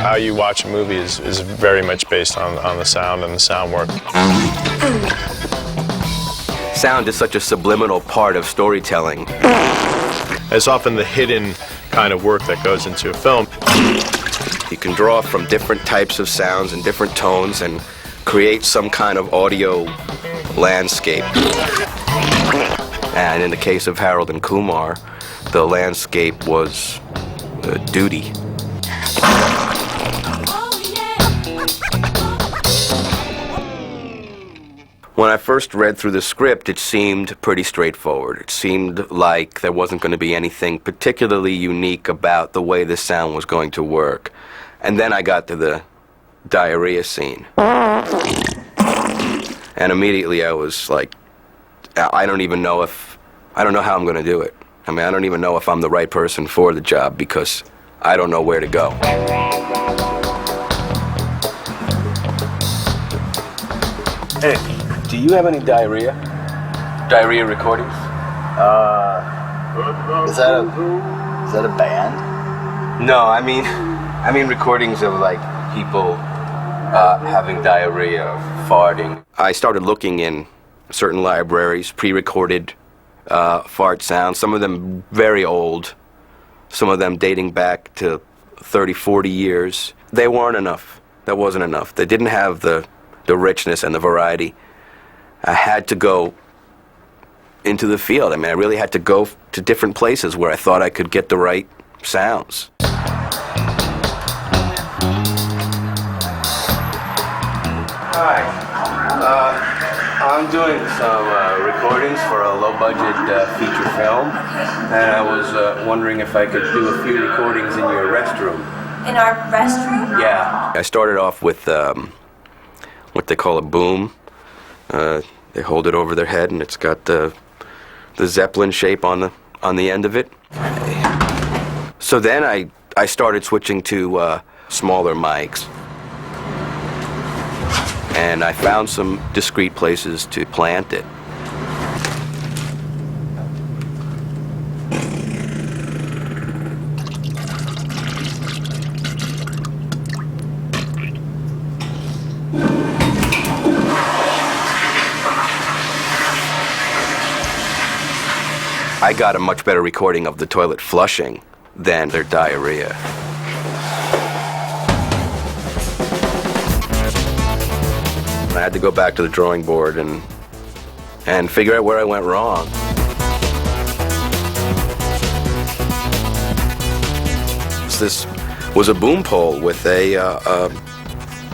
how you watch a movie is very much based on the sound and the sound work. Sound is such a subliminal part of storytelling. It's often the hidden kind of work that goes into a film. You can draw from different types of sounds and different tones and create some kind of audio landscape. And in the case of Harold and Kumar, the landscape was duty. When I first read through the script, it seemed pretty straightforward. It seemed like there wasn't going to be anything particularly unique about the way the sound was going to work. And then I got to the diarrhea scene. And immediately I was like, I don't know how I'm going to do it. I mean, I don't even know if I'm the right person for the job because I don't know where to go. Hey, do you have any diarrhea? Diarrhea recordings? Is that a band? No, I mean recordings of like people having diarrhea, farting. I started looking in certain libraries, pre-recorded fart sounds, some of them very old, some of them dating back to 30, 40 years. They weren't enough. That wasn't enough. They didn't have the richness and the variety. I had to go into the field. I mean, I really had to go to different places where I thought I could get the right sounds. Hi. I'm doing some recordings for a low-budget feature film, and I was wondering if I could do a few recordings in your restroom. In our restroom? Yeah. I started off with what they call a boom. They hold it over their head, and it's got the Zeppelin shape on the end of it. So then I started switching to smaller mics. And I found some discreet places to plant it. I got a much better recording of the toilet flushing than their diarrhea. I had to go back to the drawing board and figure out where I went wrong. This was a boom pole with a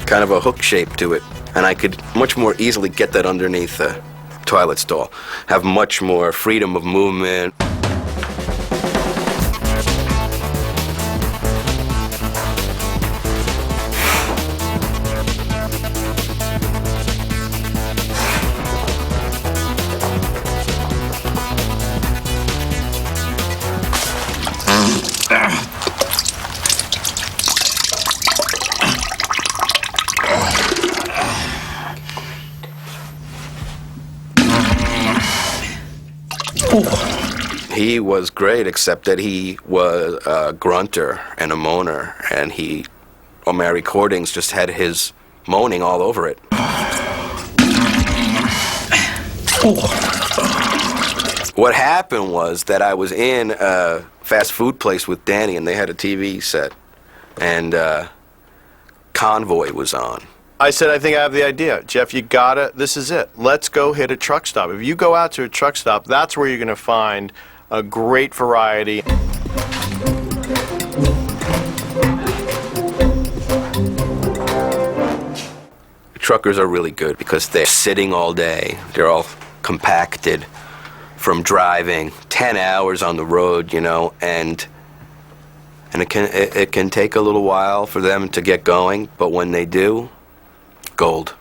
kind of a hook shape to it, and I could much more easily get that underneath the toilet stall, have much more freedom of movement. He was great, except that he was a grunter and a moaner, and on my recordings just had his moaning all over it. What happened was that I was in a fast food place with Danny, and they had a TV set, and Convoy was on. I said, I think I have the idea. Jeff, you gotta, this is it. Let's go hit a truck stop. If you go out to a truck stop, that's where you're gonna find a great variety. Truckers are really good because they're sitting all day. They're all compacted from driving 10 hours on the road, you know, and it can take a little while for them to get going, but when they do, gold.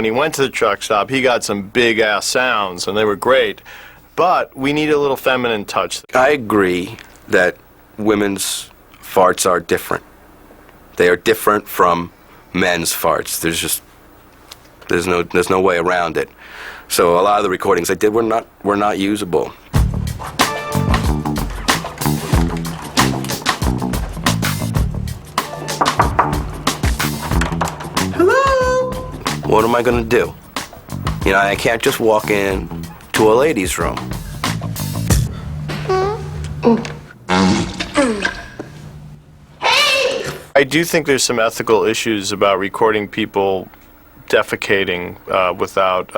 he went to the truck stop, he got some big-ass sounds, and they were great. But we need a little feminine touch. I agree that women's farts are different. They are different from men's farts. There's no way around it. So a lot of the recordings I did were not usable. Hello? What am I going to do? You know, I can't just walk in to a ladies' room. I do think there's some ethical issues about recording people defecating without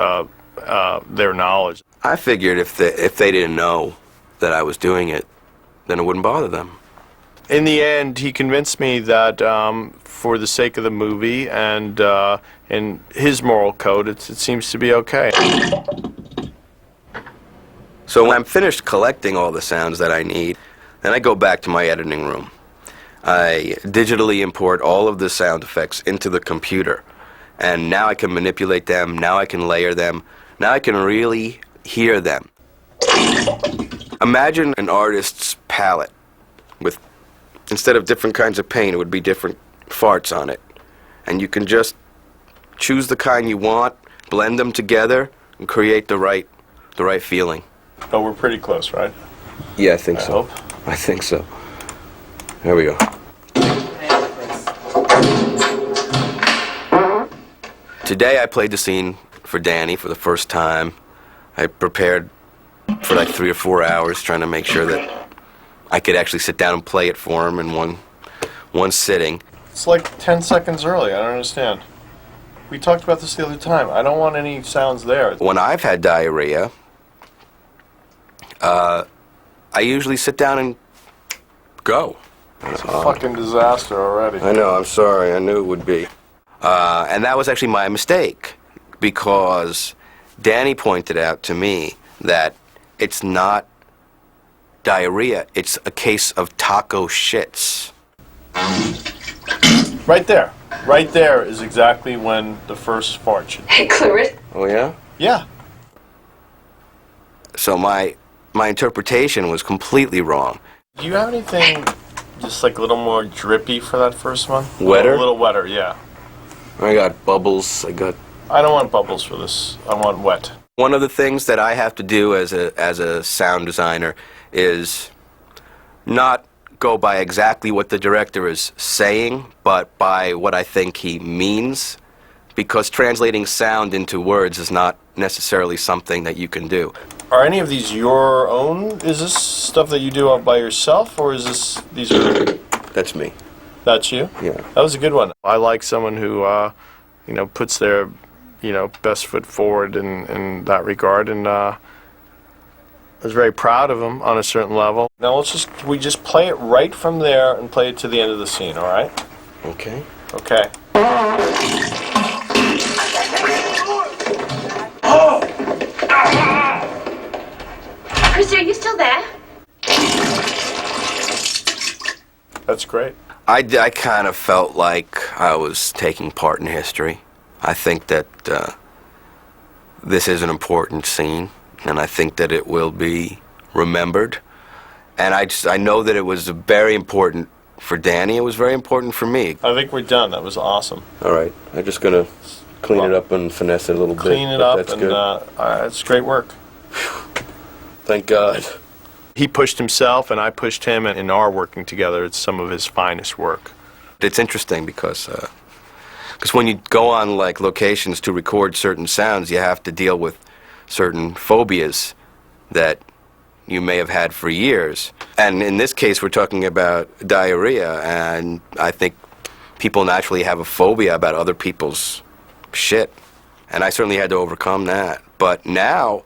their knowledge. I figured if they didn't know that I was doing it, then it wouldn't bother them. In the end, he convinced me that for the sake of the movie and in his moral code, it seems to be okay. So when I'm finished collecting all the sounds that I need, then I go back to my editing room. I digitally import all of the sound effects into the computer, and now I can manipulate them, now I can layer them, now I can really hear them. Imagine an artist's palette with, instead of different kinds of paint, it would be different farts on it. And you can just choose the kind you want, blend them together, and create the right feeling. But we're pretty close, right? Yeah, I think I so. hope. I think so. There we go. Today I played the scene for Danny for the first time. I prepared for like 3 or 4 hours trying to make sure that I could actually sit down and play it for him in one sitting. It's like 10 seconds early. I don't understand. We talked about this the other time. I don't want any sounds there. When I've had diarrhea, I usually sit down and go. It's a fucking disaster already. I know, I'm sorry, I knew it would be. And that was actually my mistake, because Danny pointed out to me that it's not diarrhea, it's a case of taco shits. Right there. Right there is exactly when the first fart should. Hey, Clarissa. Oh, yeah? Yeah. So my interpretation was completely wrong. Do you have anything just like a little more drippy for that first one? Wetter? A little wetter, yeah. I got bubbles, I don't want bubbles for this. I want wet. One of the things that I have to do as a sound designer is not go by exactly what the director is saying, but by what I think he means, because translating sound into words is not necessarily something that you can do. Are any of these your own? Is this stuff that you do by yourself, or is these are... That's me. That's you? Yeah. That was a good one. I like someone who, puts their, best foot forward in that regard, and I was very proud of him on a certain level. Now we just play it right from there and play it to the end of the scene, all right? Okay. Okay. Chris, are you still there? That's great. I kind of felt like I was taking part in history. I think that this is an important scene, and I think that it will be remembered. And I know that it was very important for Danny. It was very important for me. I think we're done. That was awesome. All right. I'm just going to clean it up and finesse it a little bit. Clean it up, that's and good. it's great work. Thank God. He pushed himself, and I pushed him, and in our working together, it's some of his finest work. It's interesting because when you go on like locations to record certain sounds, you have to deal with certain phobias that you may have had for years. And in this case, we're talking about diarrhea, and I think people naturally have a phobia about other people's shit. And I certainly had to overcome that. But now,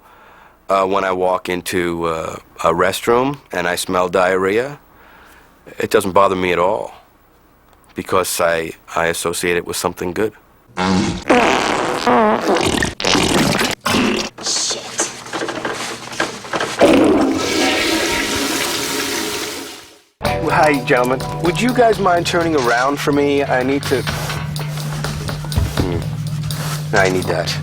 when I walk into a restroom and I smell diarrhea, it doesn't bother me at all, because I associate it with something good. Hi, gentlemen. Would you guys mind turning around for me? I need to... I need that.